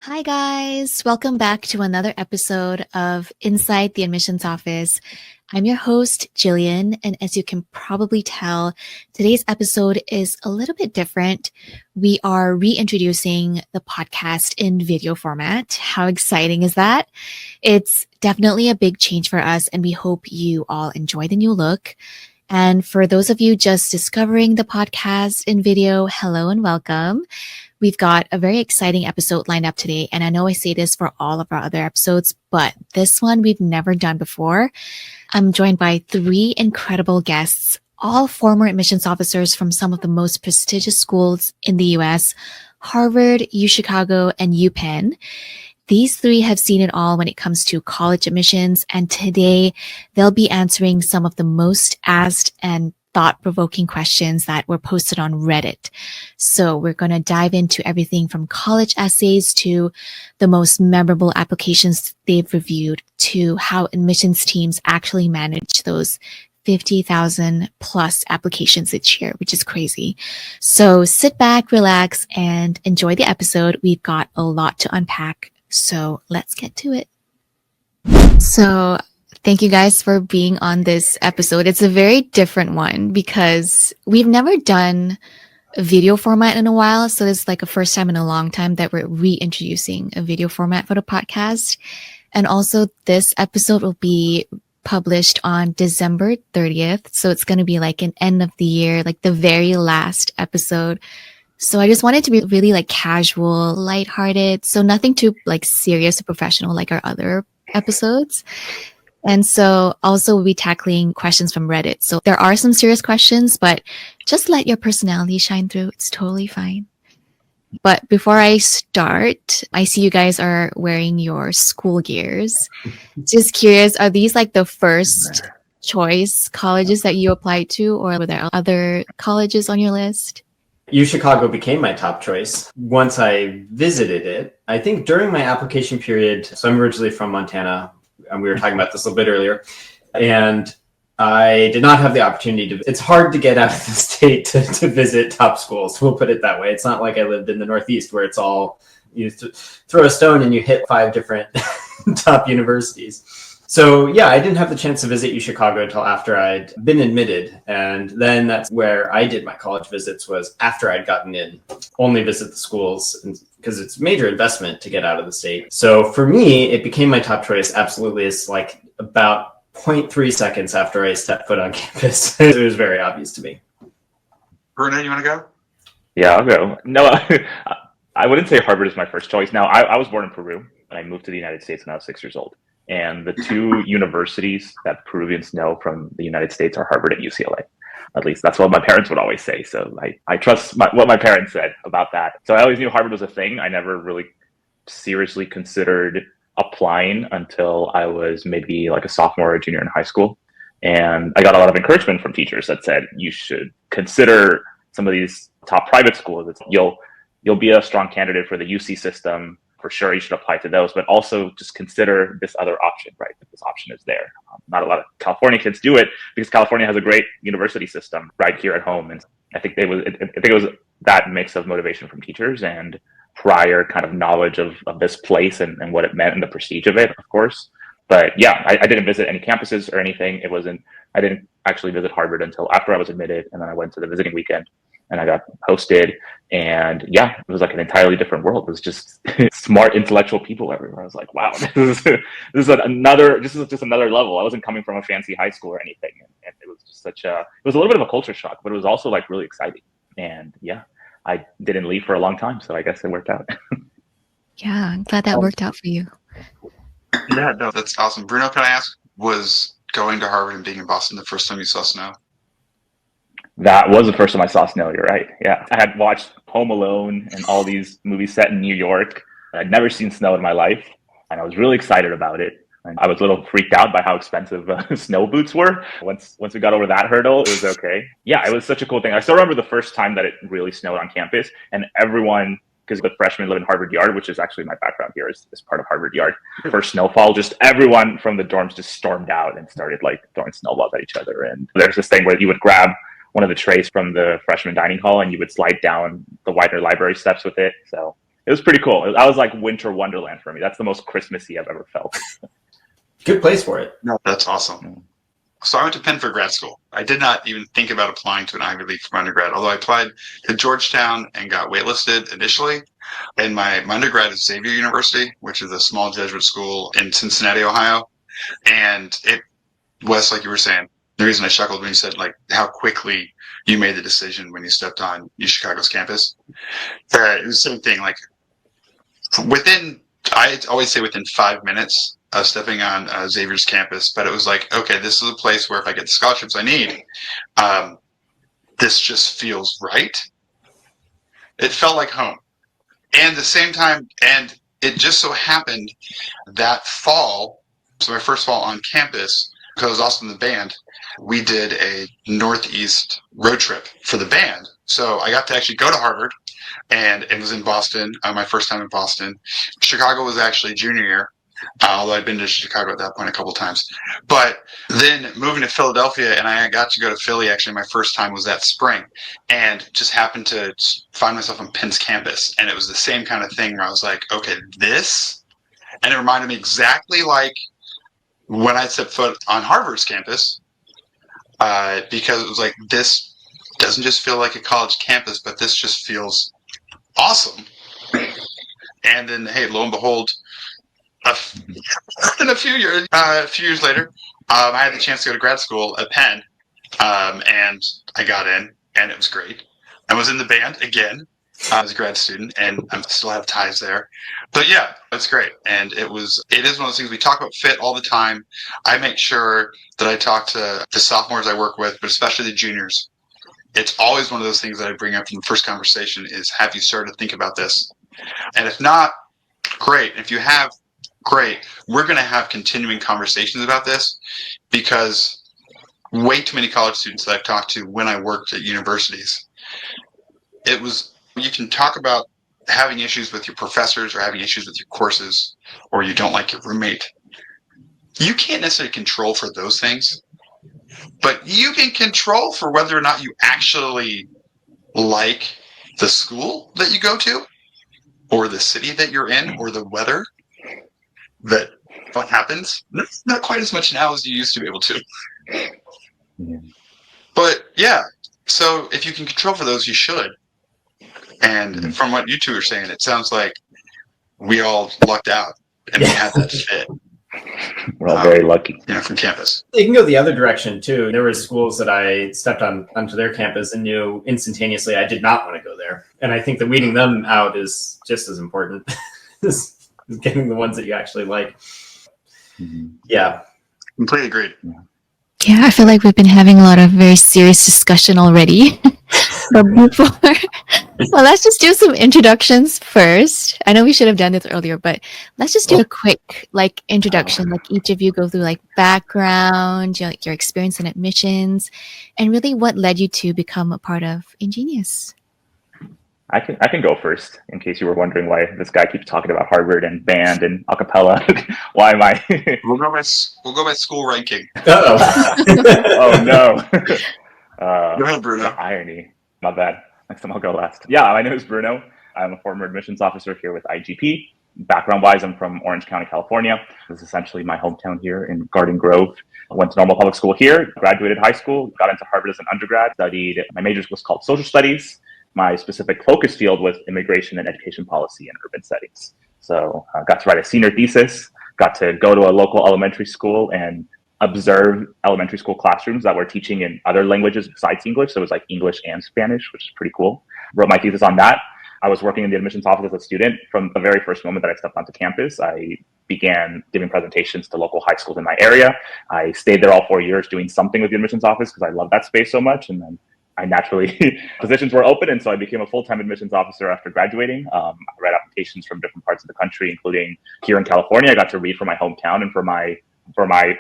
Hi, guys. Welcome back to another episode of Inside the Admissions Office. I'm your host, Jillian, and as you can probably tell, today's episode is a little bit different. We are reintroducing the podcast in video format. How exciting is that? It's definitely a big change for us, and we hope you all enjoy the new look. And for those of you just discovering the podcast in video, hello and welcome. We've got a very exciting episode lined up today, and I know I say this for all of our other episodes, but this one we've never done before. I'm joined by three incredible guests, all former admissions officers from some of the most prestigious schools in the US, Harvard, UChicago, and UPenn. These three have seen it all when it comes to college admissions, and today they'll be answering some of the most asked and thought-provoking questions that were posted on Reddit. So we're going to dive into everything from college essays to the most memorable applications they've reviewed to how admissions teams actually manage those 50,000 plus applications each year, which is crazy. So sit back, relax, and enjoy the episode. We've got a lot to unpack. So let's get to it. So thank you guys for being on this episode. It's a very different one because we've never done a video format in a while. So it's like a first time in a long time that we're reintroducing a video format for the podcast. And also this episode will be published on December 30th. So it's going to be like an end of the year, like the very last episode. So I just wanted to be really like casual, lighthearted. So nothing too like serious or professional like our other episodes. And so also we'll be tackling questions from Reddit. So there are some serious questions, but just let your personality shine through. It's totally fine. But before I start, I see you guys are wearing your school gears. Just curious, are these like the first choice colleges that you applied to, or were there other colleges on your list? UChicago became my top choice once I visited it. I think during my application period, so I'm originally from Montana, and we were talking about this a little bit earlier, and I did not have the opportunity to. It's hard to get out of the state to visit top schools. We'll put it that way. It's not like I lived in the Northeast where it's all, you throw a stone and you hit 5 different top universities. So yeah, I didn't have the chance to visit UChicago until after I'd been admitted. And then that's where I did my college visits, was after I'd gotten in, only visit the schools because it's a major investment to get out of the state. So for me, it became my top choice. Absolutely. It's like about 0.3 seconds after I stepped foot on campus. It was very obvious to me. Bruno, you want to go? Yeah, I'll go. No, I wouldn't say Harvard is my first choice. Now, I was born in Peru, and I moved to the United States when I was 6 years old. And the two universities that Peruvians know from the United States are Harvard and UCLA. At least that's what my parents would always say. So I trust what my parents said about that. So I always knew Harvard was a thing. I never really seriously considered applying until I was maybe like a sophomore or junior in high school. And I got a lot of encouragement from teachers that said, you should consider some of these top private schools. You'll be a strong candidate for the UC system. For sure, you should apply to those, but also just consider this other option, right? That this option is there. Not a lot of California kids do it because California has a great university system right here at home. And I think it was that mix of motivation from teachers and prior kind of knowledge of this place and what it meant and the prestige of it, of course. But yeah, I didn't visit any campuses or anything. I didn't actually visit Harvard until after I was admitted. And then I went to the visiting weekend and I got hosted. And yeah, it was like an entirely different world. It was just smart, intellectual people everywhere. I was like, wow, this is just another level. I wasn't coming from a fancy high school or anything. And it was just it was a little bit of a culture shock, but it was also like really exciting. And yeah, I didn't leave for a long time. So I guess it worked out. Yeah, I'm glad that worked out for you. Yeah, no, that's awesome. Bruno, can I ask, was going to Harvard and being in Boston the first time you saw snow? That was the first time I saw snow. You're right. Yeah. I had watched Home Alone and all these movies set in New York. I'd never seen snow in my life. And I was really excited about it. And I was a little freaked out by how expensive snow boots were. Once we got over that hurdle, it was okay. Yeah, it was such a cool thing. I still remember the first time that it really snowed on campus, and everyone, because the freshmen live in Harvard Yard, which is actually my background here is part of Harvard Yard. First snowfall, just everyone from the dorms just stormed out and started like throwing snowballs at each other. And there's this thing where you would grab one of the trays from the freshman dining hall and you would slide down the Widener Library steps with it. So It was pretty cool. I was like winter wonderland for me. That's the most Christmassy I've ever felt. Good place for it. No, that's awesome. So I went to Penn for grad school. I did not even think about applying to an Ivy League for my undergrad, although I applied to Georgetown and got waitlisted initially. And my undergrad is Xavier University, which is a small Jesuit school in Cincinnati, Ohio. And it, Wes, like you were saying, the reason I chuckled when you said like how quickly you made the decision when you stepped on UChicago's campus. It was the same thing. Like I always say within 5 minutes of stepping on Xavier's campus, but it was like, okay, this is a place where if I get the scholarships I need, this just feels right. It felt like home. And at the same time, and it just so happened that fall, so my first fall on campus, because I was also in the band, we did a Northeast road trip for the band. So I got to actually go to Harvard, and it was in Boston, my first time in Boston. Chicago was actually junior year, although I'd been to Chicago at that point a couple times. But then moving to Philadelphia, and I got to go to Philly, actually my first time was that spring, and just happened to find myself on Penn's campus. And it was the same kind of thing where I was like, okay, this, and it reminded me exactly like when I set foot on Harvard's campus, because it was like, this doesn't just feel like a college campus, but this just feels awesome. And then, hey, lo and behold, a few years later, I had the chance to go to grad school at Penn, and I got in, and it was great. I was in the band again as a grad student, and I still have ties there. But yeah, it's great, and it is one of those things we talk about fit all the time. I make sure that I talk to the sophomores I work with, but especially the juniors. It's always one of those things that I bring up in the first conversation is, have you started to think about this? And if not, great. If you have, great. We're going to have continuing conversations about this, because way too many college students that I've talked to when I worked at universities, you can talk about having issues with your professors or having issues with your courses, or you don't like your roommate. You can't necessarily control for those things, but you can control for whether or not you actually like the school that you go to, or the city that you're in, or the weather that what happens. Not quite as much now as you used to be able to. Yeah. But yeah, so if you can control for those, you should. And from what you two are saying, it sounds like we all lucked out and we had that fit. We're all very lucky. From campus. It can go the other direction too. There were schools that I stepped onto their campus and knew instantaneously I did not want to go there. And I think that weeding them out is just as important as getting the ones that you actually like. Mm-hmm. Yeah. Completely agreed. Yeah, I feel like we've been having a lot of very serious discussion already. But well, let's just do some introductions first. I know we should have done this earlier, but let's just do a quick introduction. Like each of you go through background, your experience in admissions, and really what led you to become a part of InGenius. I can go first, in case you were wondering why this guy keeps talking about Harvard and band and a cappella. Why am I? We'll go by school ranking. Uh-oh. Oh no. Go ahead, Bruno. The irony. My bad. Next time I'll go last. Yeah, my name is Bruno. I'm a former admissions officer here with IGP. Background-wise, I'm from Orange County, California. This is essentially my hometown here in Garden Grove. I went to normal public school here, graduated high school, got into Harvard as an undergrad, studied, my major was called social studies. My specific focus field was immigration and education policy in urban settings. So I got to write a senior thesis, got to go to a local elementary school and observe elementary school classrooms that were teaching in other languages besides English. So it was English and Spanish, which is pretty cool. Wrote my thesis on that. I was working in the admissions office as a student. From the very first moment that I stepped onto campus, I began giving presentations to local high schools in my area. I stayed there all 4 years doing something with the admissions office because I love that space so much. And then I naturally, positions were open, and so I became a full-time admissions officer after graduating. I read applications from different parts of the country, including here in California. I got to read for my hometown and for my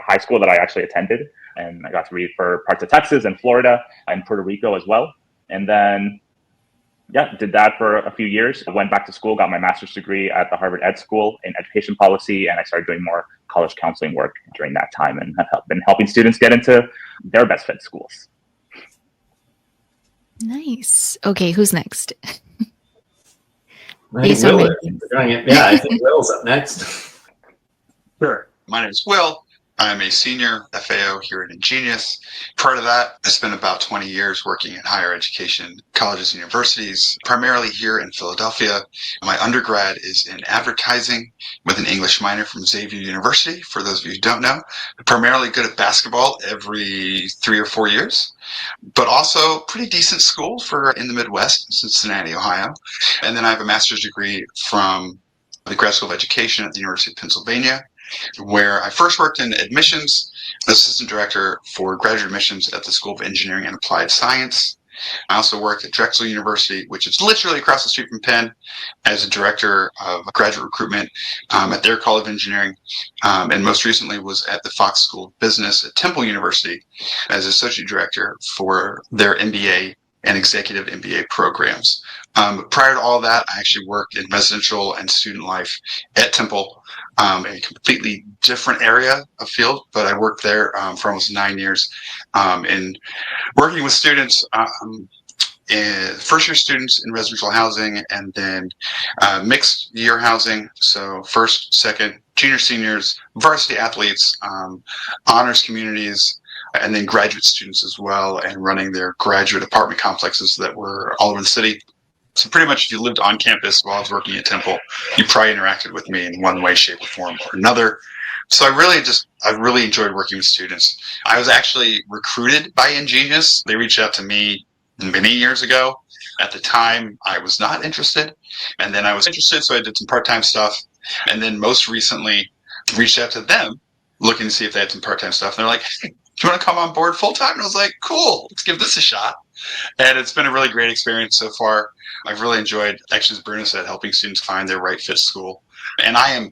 high school that I actually attended. And I got to read for parts of Texas and Florida and Puerto Rico as well. And then, did that for a few years. I went back to school, got my master's degree at the Harvard Ed School in education policy, and I started doing more college counseling work during that time and have been helping students get into their best fit schools. Nice. Okay, who's next? I think Based on Will many is. things. We're doing it. Yeah, I think Will's up next. Sure. My name is Will. I'm a senior FAO here at InGenius. Prior to that, I spent about 20 years working in higher education, colleges and universities, primarily here in Philadelphia. My undergrad is in advertising with an English minor from Xavier University, for those of you who don't know. I'm primarily good at basketball every 3 or 4 years, but also pretty decent school for in the Midwest, Cincinnati, Ohio. And then I have a master's degree from the Grad School of Education at the University of Pennsylvania, where I first worked in admissions, assistant director for graduate admissions at the School of Engineering and Applied Science. I also worked at Drexel University, which is literally across the street from Penn, as a director of graduate recruitment at their College of Engineering, and most recently was at the Fox School of Business at Temple University as associate director for their MBA and executive MBA programs. Prior to all that, I actually worked in residential and student life at Temple, a completely different area of field, but I worked there for almost 9 years in working with students, first-year students in residential housing, and then mixed year housing. So first, second, junior, seniors, varsity athletes, honors communities, and then graduate students as well, and running their graduate apartment complexes that were all over the city. So pretty much if you lived on campus while I was working at Temple, you probably interacted with me in one way, shape, or form or another. So I really enjoyed working with students. I was actually recruited by InGenius. They reached out to me many years ago. At the time, I was not interested. And then I was interested, so I did some part-time stuff. And then most recently, reached out to them, looking to see if they had some part-time stuff. And they're like, hey, do you want to come on board full-time? And I was like, cool, let's give this a shot. And it's been a really great experience so far. I've really enjoyed, actually, as Bruno said, helping students find their right fit school. And I am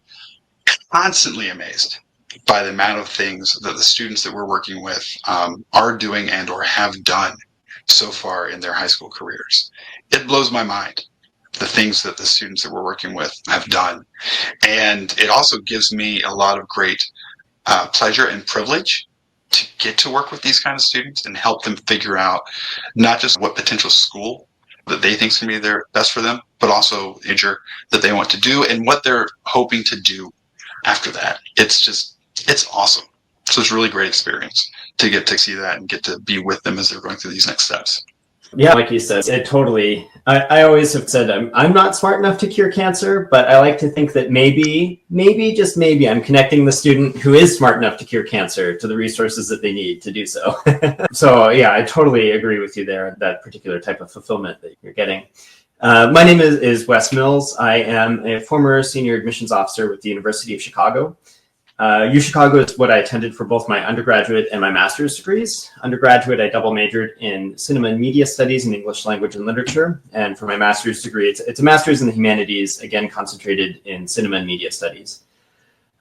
constantly amazed by the amount of things that the students that we're working with are doing and or have done so far in their high school careers. It blows my mind, the things that the students that we're working with have done. And it also gives me a lot of great pleasure and privilege to get to work with these kind of students and help them figure out not just what potential school that they think is going to be their best for them, but also major that they want to do and what they're hoping to do after that. It's awesome. So it's a really great experience to get to see that and get to be with them as they're going through these next steps. Yeah, like you said, it totally. I always have said I'm not smart enough to cure cancer, but I like to think that maybe, just maybe, I'm connecting the student who is smart enough to cure cancer to the resources that they need to do so. So yeah, I totally agree with you there, that particular type of fulfillment that you're getting. My name is Wes Mills. I am a former senior admissions officer with the University of Chicago. UChicago is what I attended for both my undergraduate and my master's degrees. Undergraduate, I double majored in cinema and media studies and English language and literature. And for my master's degree, it's a master's in the humanities, again, concentrated in cinema and media studies.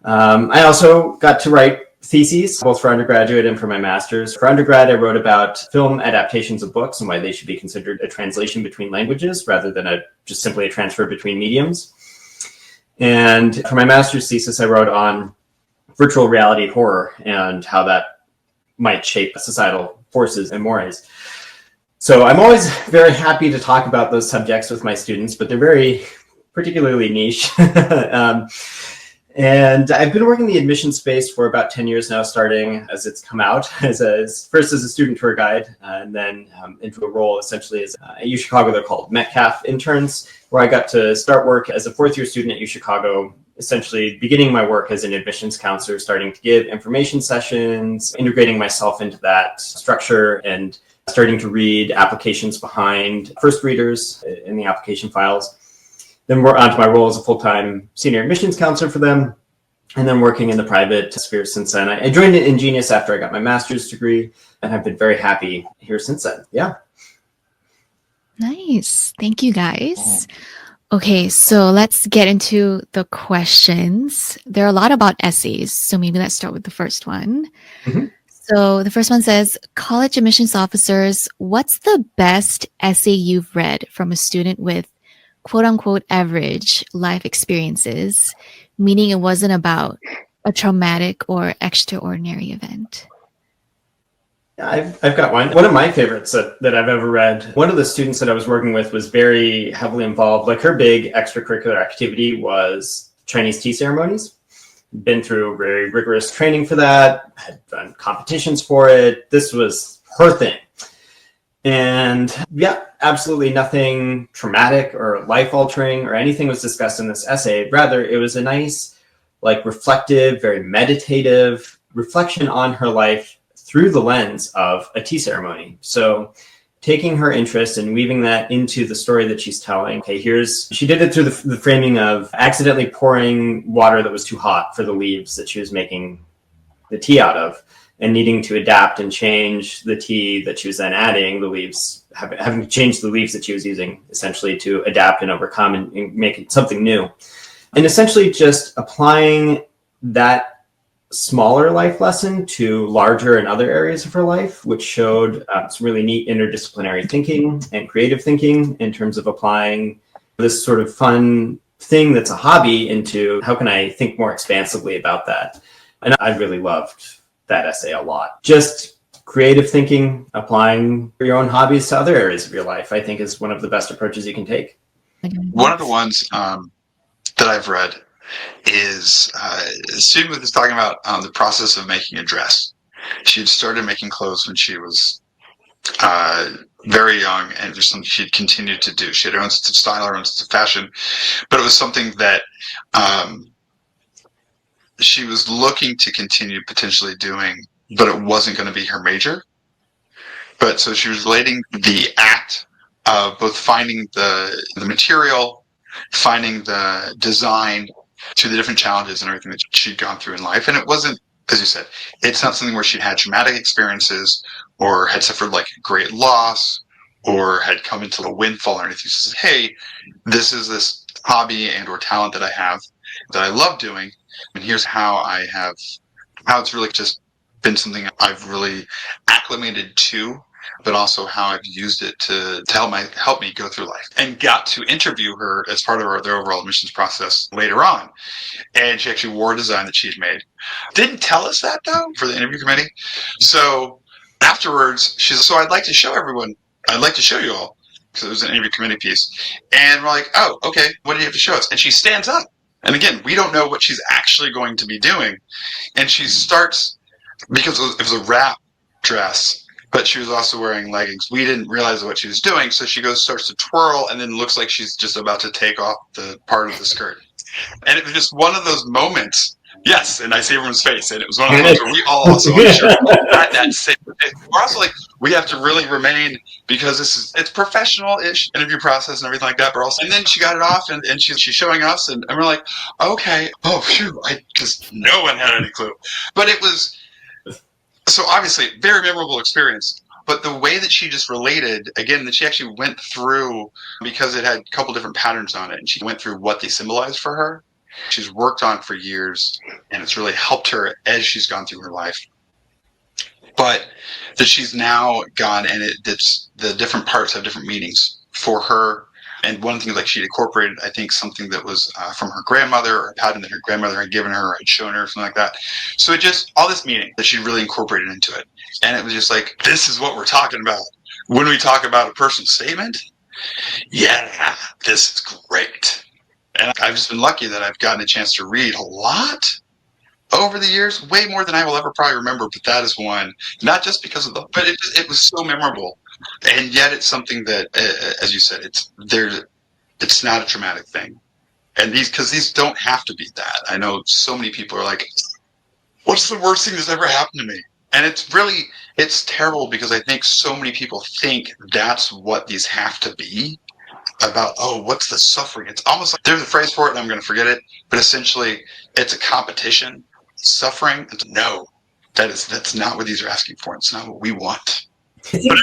I also got to write theses, both for undergraduate and for my master's. For undergrad, I wrote about film adaptations of books and why they should be considered a translation between languages rather than just simply a transfer between mediums. And for my master's thesis, I wrote on virtual reality horror and how that might shape societal forces and mores. So I'm always very happy to talk about those subjects with my students, but they're very particularly niche. And I've been working in the admission space for about 10 years now, starting as it's come out, first as a student tour guide, and then into a role essentially as at UChicago, they're called Metcalf interns, where I got to start work as a fourth-year student at UChicago, essentially beginning my work as an admissions counselor, starting to give information sessions, integrating myself into that structure, and starting to read applications behind first readers in the application files. Then we're on to my role as a full-time senior admissions counselor for them, and then working in the private sphere since then. I joined InGenius after I got my master's degree, and I've been very happy here since then. Yeah. Nice. Thank you, guys. Okay, so let's get into the questions. There are a lot about essays, so maybe let's start with the first one. Mhm. So the first one says, college admissions officers, what's the best essay you've read from a student with quote unquote average life experiences, meaning it wasn't about a traumatic or extraordinary event? I've got one. One of my favorites that I've ever read. One of the students that I was working with was very heavily involved. Like her big extracurricular activity was Chinese tea ceremonies. Been through very rigorous training for that, had done competitions for it. This was her thing. And yeah, absolutely nothing traumatic or life altering or anything was discussed in this essay. Rather, it was a nice, like reflective, very meditative reflection on her life through the lens of a tea ceremony. So taking her interest and weaving that into the story that she's telling. Okay, she did it through the framing of accidentally pouring water that was too hot for the leaves that she was making the tea out of, and needing to adapt and change the tea that she was then adding, the leaves, having to change the leaves that she was using essentially to adapt and overcome and make it something new. And essentially just applying that smaller life lesson to larger and other areas of her life, which showed some really neat interdisciplinary thinking and creative thinking in terms of applying this sort of fun thing that's a hobby into how can I think more expansively about that. And I really loved that essay a lot. Just creative thinking, applying your own hobbies to other areas of your life, I think is one of the best approaches you can take. One of the ones that I've read is a student was talking about the process of making a dress. She had started making clothes when she was very young, and just something she'd continued to do. She had her own sense of style, her own sense of fashion, but it was something that she was looking to continue potentially doing, but it wasn't going to be her major. But so she was relating the act of both finding the material, finding the design, to the different challenges and everything that she'd gone through in life. And it wasn't, as you said, it's not something where she'd had traumatic experiences or had suffered like great loss or had come into a windfall or anything. She says, hey, this is this hobby and or talent that I have that I love doing. And here's how it's really just been something I've really acclimated to, but also how I've used it to help me go through life. And got to interview her as part of their overall admissions process later on. And she actually wore a design that she'd made. Didn't tell us that, though, for the interview committee. So afterwards, she's so I'd like to show everyone. I'd like to show you all, because it was an interview committee piece. And we're like, oh, okay, what do you have to show us? And she stands up. And again, we don't know what she's actually going to be doing. And she starts, because it was a wrap dress, but she was also wearing leggings. We didn't realize what she was doing, so she starts to twirl, and then looks like she's just about to take off the part of the skirt. And it was just one of those moments. Yes, and I see everyone's face, and it was one of those moments where we all also had that same. We're also like, we have to really remain, because it's professional-ish interview process and everything like that. But also, and then she got it off, and she's showing us, and we're like, okay, oh phew, because no one had any clue. But it was. So obviously, very memorable experience. But the way that she just related, again, that she actually went through, because it had a couple different patterns on it, and she went through what they symbolized for her. She's worked on for years, and it's really helped her as she's gone through her life. But that she's now gone, and the different parts have different meanings for her. And one thing, like, she'd incorporated, I think, something that was from her grandmother, or a pattern that her grandmother had given her, or had shown her, or something like that. So it just, all this meaning that she really incorporated into it. And it was just like, this is what we're talking about. When we talk about a personal statement, yeah, this is great. And I've just been lucky that I've gotten a chance to read a lot over the years, way more than I will ever probably remember. But that is one, not just because of but it was so memorable. And yet it's something that, as you said, it's not a traumatic thing. And because these don't have to be that. I know so many people are like, what's the worst thing that's ever happened to me? And it's terrible, because I think so many people think that's what these have to be about. Oh, what's the suffering? It's almost like there's a phrase for it and I'm going to forget it, but essentially it's a competition. Suffering. No, that's not what these are asking for. It's not what we want. But yeah,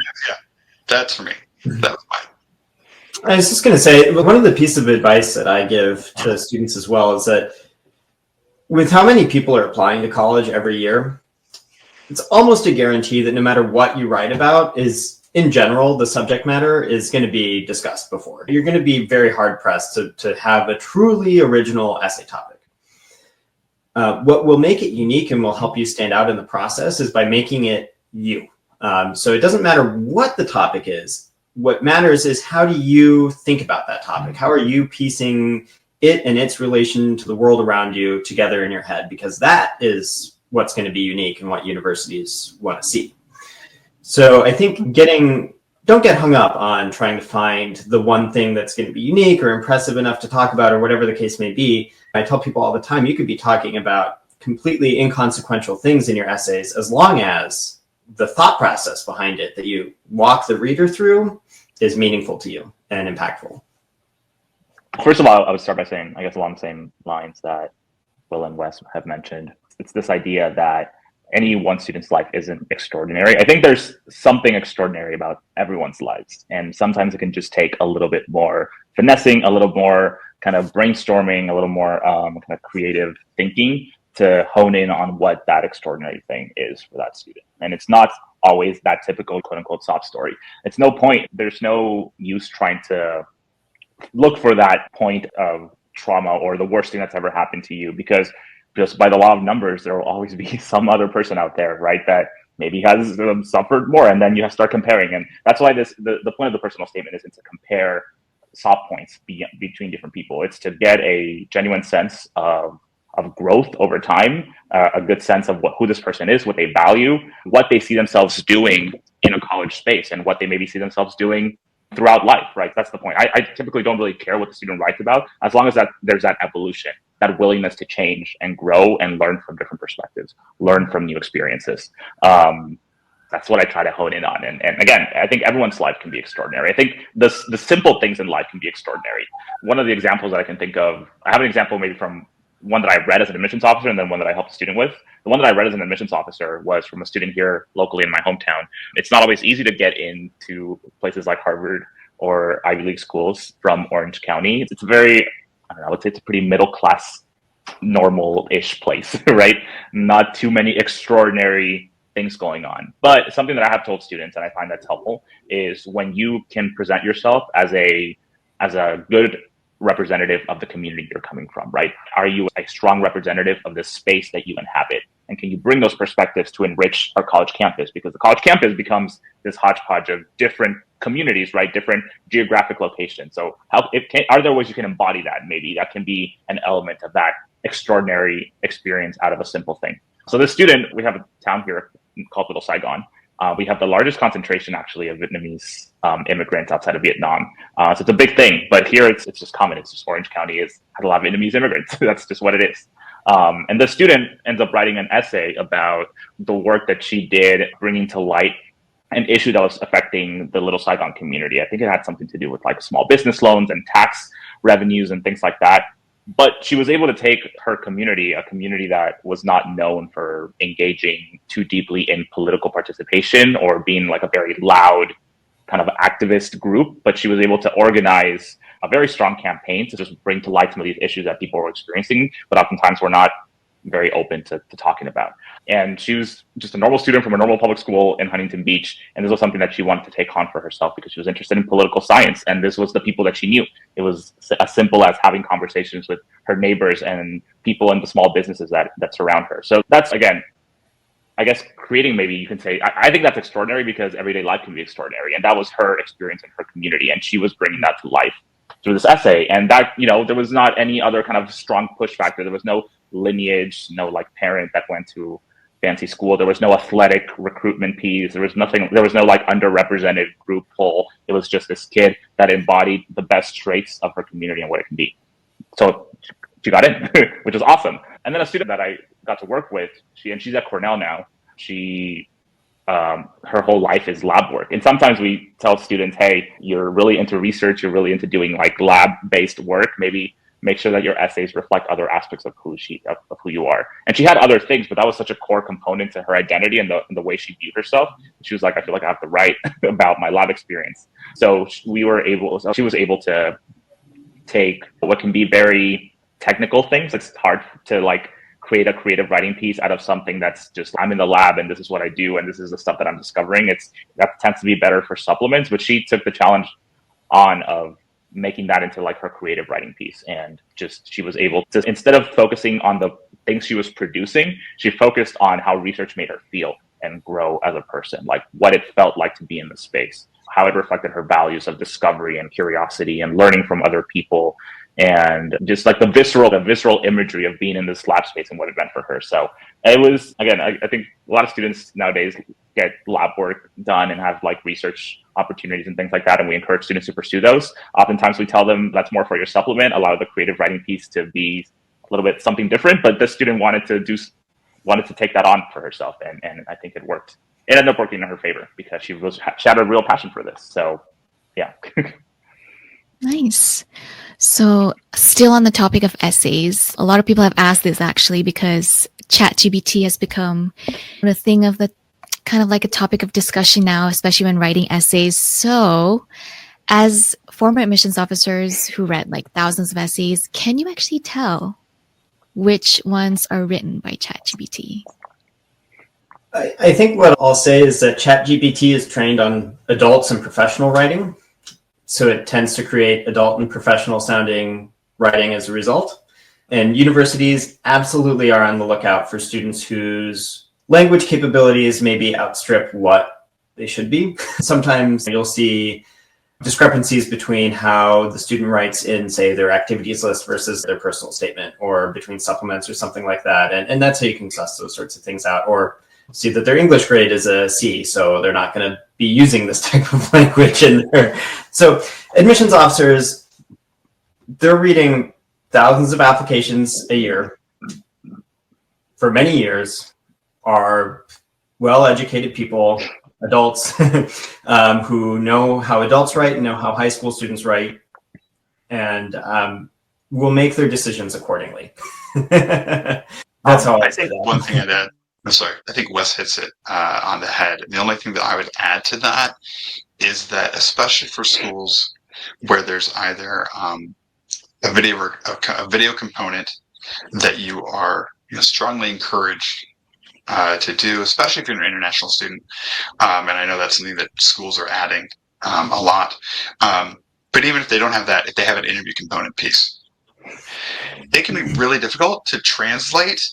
that's for me. That was mine. I was just going to say, one of the pieces of advice that I give to students as well is that with how many people are applying to college every year, it's almost a guarantee that no matter what you write about, is in general, the subject matter is going to be discussed before. You're going to be very hard pressed to have a truly original essay topic. What will make it unique and will help you stand out in the process is by making it you. So it doesn't matter what the topic is. What matters is, how do you think about that topic? How are you piecing it and its relation to the world around you together in your head? Because that is what's going to be unique and what universities want to see. So I think don't get hung up on trying to find the one thing that's going to be unique or impressive enough to talk about, or whatever the case may be. I tell people all the time, you could be talking about completely inconsequential things in your essays, as long as the thought process behind it that you walk the reader through is meaningful to you and impactful. First of all, I would start by saying, I guess along the same lines that Will and Wes have mentioned, it's this idea that any one student's life isn't extraordinary. I think there's something extraordinary about everyone's lives. And sometimes it can just take a little bit more finessing, a little more kind of brainstorming, a little more kind of creative thinking to hone in on what that extraordinary thing is for that student. And it's not always that typical quote unquote sob story. It's no point. There's no use trying to look for that point of trauma or the worst thing that's ever happened to you, because just by the law of numbers, there will always be some other person out there, right, that maybe has suffered more, and then you have to start comparing. And that's why the point of the personal statement isn't to compare sob points between different people. It's to get a genuine sense of growth over time, a good sense of who this person is, what they value, what they see themselves doing in a college space, and what they maybe see themselves doing throughout life, right? That's the point. I typically don't really care what the student writes about, as long as there's that evolution, that willingness to change and grow and learn from different perspectives, learn from new experiences. That's what I try to hone in on. And again, I think everyone's life can be extraordinary. I think the simple things in life can be extraordinary. One of the examples that I can think of, I have an example maybe from one that I read as an admissions officer, and then one that I helped a student with. The one that I read as an admissions officer was from a student here locally in my hometown. It's not always easy to get into places like Harvard or Ivy League schools from Orange County. It's a very, I would say it's a pretty middle class, normal-ish place, right? Not too many extraordinary things going on. But something that I have told students, and I find that's helpful, is when you can present yourself as a good representative of the community you're coming from, right? Are you a strong representative of the space that you inhabit? And can you bring those perspectives to enrich our college campus? Because the college campus becomes this hodgepodge of different communities, right? Different geographic locations. So are there ways you can embody that? Maybe that can be an element of that extraordinary experience out of a simple thing. So this student, we have a town here called Little Saigon. We have the largest concentration actually of Vietnamese immigrants outside of Vietnam. So it's a big thing, but here it's just common. It's just Orange County has a lot of Vietnamese immigrants. That's just what it is. And the student ends up writing an essay about the work that she did, bringing to light an issue that was affecting the Little Saigon community. I think it had something to do with like small business loans and tax revenues and things like that. But she was able to take her community, a community that was not known for engaging too deeply in political participation or being like a very loud kind of activist group, but she was able to organize a very strong campaign to just bring to light some of these issues that people were experiencing, but oftentimes were not very open to talking about. And she was just a normal student from a normal public school in Huntington Beach. And this was something that she wanted to take on for herself because she was interested in political science. And this was the people that she knew. It was as simple as having conversations with her neighbors and people in the small businesses that surround her. So that's, again, I guess creating, maybe you can say, I think that's extraordinary because everyday life can be extraordinary. And that was her experience in her community. And she was bringing that to life through this essay. And that, there was not any other kind of strong push factor. There was no lineage, no like parent that went to fancy school. There was no athletic recruitment piece. There was no like underrepresented group pull. It was just this kid that embodied the best traits of her community and what it can be. So she got in, which is awesome. And then a student that I got to work with, she's at Cornell now. Her whole life is lab work. And sometimes we tell students, hey, you're really into research, you're really into doing like lab-based work, maybe make sure that your essays reflect other aspects of who you are. And she had other things, but that was such a core component to her identity and the way she viewed herself. She was like, I feel like I have to write about my lab experience. So she was able to take what can be very technical things. It's hard to like create a creative writing piece out of something that's just, I'm in the lab and this is what I do and this is the stuff that I'm discovering. That tends to be better for supplements, but she took the challenge on of making that into like her creative writing piece. And she was able to, instead of focusing on the things she was producing, she focused on how research made her feel and grow as a person, like what it felt like to be in the space, how it reflected her values of discovery and curiosity and learning from other people, and just like the visceral imagery of being in this lab space and what it meant for her. So it was, again, I think a lot of students nowadays get lab work done and have like research opportunities and things like that, and we encourage students to pursue those. Oftentimes we tell them that's more for your supplement, allow the creative writing piece to be a little bit something different, but this student wanted to take that on for herself, and I think it worked. It ended up working in her favor because she had a real passion for this. So yeah. Nice. So still on the topic of essays, a lot of people have asked this actually because ChatGPT has become a thing of the kind of like a topic of discussion now, especially when writing essays. So as former admissions officers who read like thousands of essays, can you actually tell which ones are written by ChatGPT? I think what I'll say is that ChatGPT is trained on adults and professional writing. So it tends to create adult and professional sounding writing as a result. And universities absolutely are on the lookout for students whose language capabilities maybe outstrip what they should be. Sometimes you'll see discrepancies between how the student writes in, say, their activities list versus their personal statement, or between supplements or something like that. And that's how you can suss those sorts of things out. Or see that their English grade is a C, so they're not going to be using this type of language in there. So admissions officers, they're reading thousands of applications a year for many years, are well-educated people, adults who know how adults write and know how high school students write, and will make their decisions accordingly. That's how I think one thing I'd add, I think Wes hits it on the head. The only thing that I would add to that is that, especially for schools where there's either a video component that you are strongly encouraged to do, especially if you're an international student, and I know that's something that schools are adding a lot. But even if they don't have that, if they have an interview component piece, it can be really difficult to translate.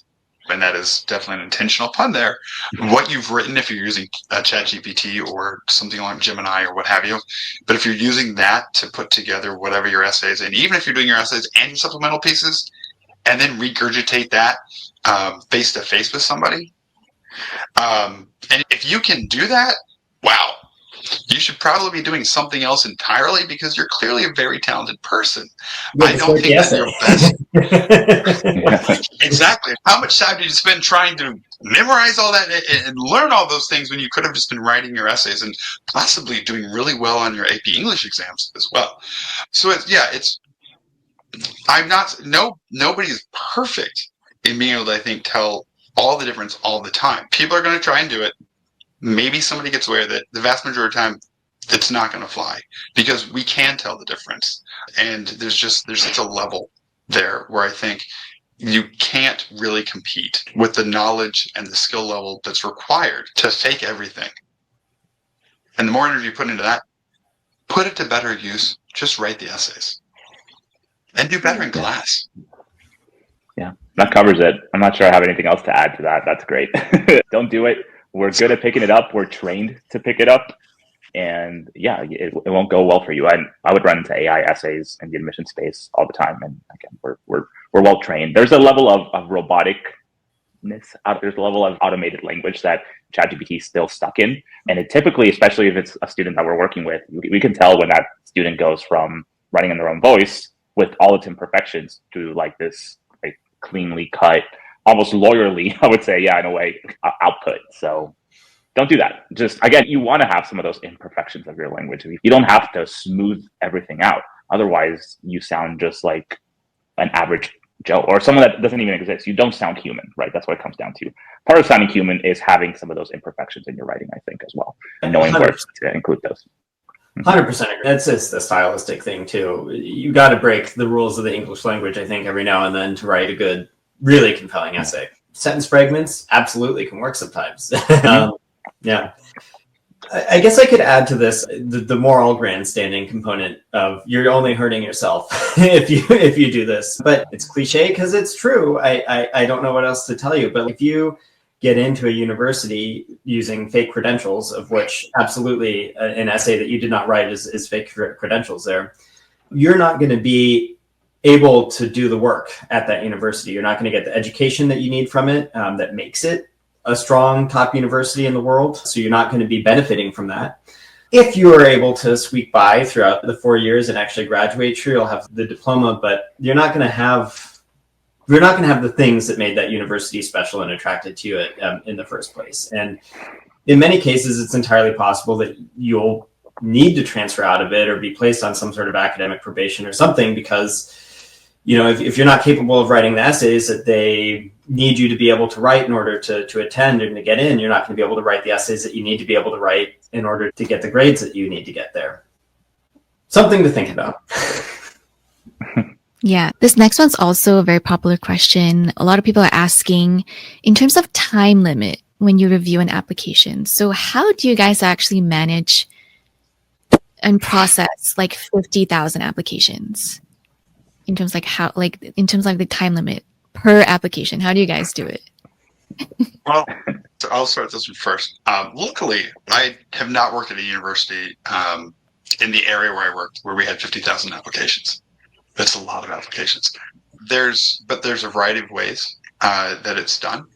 And that is definitely an intentional pun there. What you've written, if you're using ChatGPT or something like Gemini or what have you, but if you're using that to put together whatever your essays, and even if you're doing your essays and your supplemental pieces, and then regurgitate that face to face with somebody, and if you can do that, wow, you should probably be doing something else entirely, because you're clearly a very talented person. Yeah, I don't think that you're best. Exactly. How much time did you spend trying to memorize all that and learn all those things when you could have just been writing your essays and possibly doing really well on your AP English exams as well? So nobody's perfect in being able to, I think, tell all the difference all the time. People are going to try and do it. Maybe somebody gets away with it. The vast majority of the time, it's not going to fly, because we can tell the difference. And there's such a level there where I think you can't really compete with the knowledge and the skill level that's required to fake everything. And the more energy you put into that, put it to better use. Just write the essays and do better in class. Yeah, that covers it. I'm not sure I have anything else to add to that. That's great. Don't do it. We're good at picking it up. We're trained to pick it up. And yeah, it won't go well for you. I would run into AI essays in the admission space all the time. And again, we're well trained. There's a level of roboticness. There's a level of automated language that ChatGPT is still stuck in. And it typically, especially if it's a student that we're working with, we can tell when that student goes from writing in their own voice with all its imperfections to like this like cleanly cut, almost lawyerly, I would say, yeah, in a way, output. So don't do that. Just, again, you want to have some of those imperfections of your language. You don't have to smooth everything out. Otherwise, you sound just like an average Joe or someone that doesn't even exist. You don't sound human, right? That's what it comes down to. Part of sounding human is having some of those imperfections in your writing, I think, as well, and knowing 100%. Where to include those. 100% agree. That's just the stylistic thing, too. You got to break the rules of the English language, I think, every now and then to write a good, really compelling essay. Sentence fragments absolutely can work sometimes. Yeah. I guess I could add to this the moral grandstanding component of you're only hurting yourself if you do this. But it's cliche because it's true. I don't know what else to tell you. But if you get into a university using fake credentials, of which absolutely an essay that you did not write is fake credentials there, you're not going to be able to do the work at that university. You're not going to get the education that you need from it that makes it a strong top university in the world. So you're not going to be benefiting from that. If you are able to squeak by throughout the 4 years and actually graduate, sure, you'll have the diploma, but you're not going to have the things that made that university special and attracted to it in the first place. And in many cases, it's entirely possible that you'll need to transfer out of it or be placed on some sort of academic probation or something, because if you're not capable of writing the essays that they need you to be able to write in order to attend and to get in, you're not going to be able to write the essays that you need to be able to write in order to get the grades that you need to get there. Something to think about. Yeah, this next one's also a very popular question. A lot of people are asking in terms of time limit when you review an application. So how do you guys actually manage and process like 50,000 applications in terms in terms of the time limit per application? How do you guys do it? Well, so I'll start this one first. Luckily, I have not worked at a university in the area where I worked where we had 50,000 applications. That's a lot of applications. There's a variety of ways that it's done.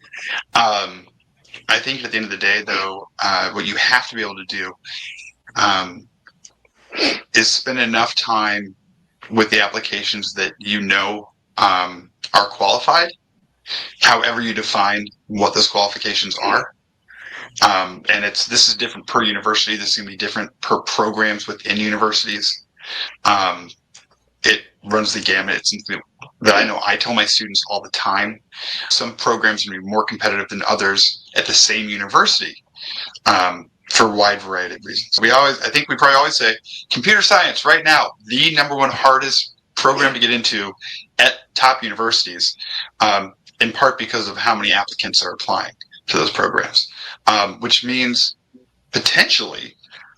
I think at the end of the day, though, what you have to be able to do is spend enough time with the applications that are qualified, however you define what those qualifications are. And this is different per university. This is going to be different per programs within universities. It runs the gamut. It's something that I know I tell my students all the time. Some programs are going to be more competitive than others at the same university for a wide variety of reasons. I think we probably always say computer science right now, the number one hardest program to get into at top universities, in part because of how many applicants are applying to those programs, which means potentially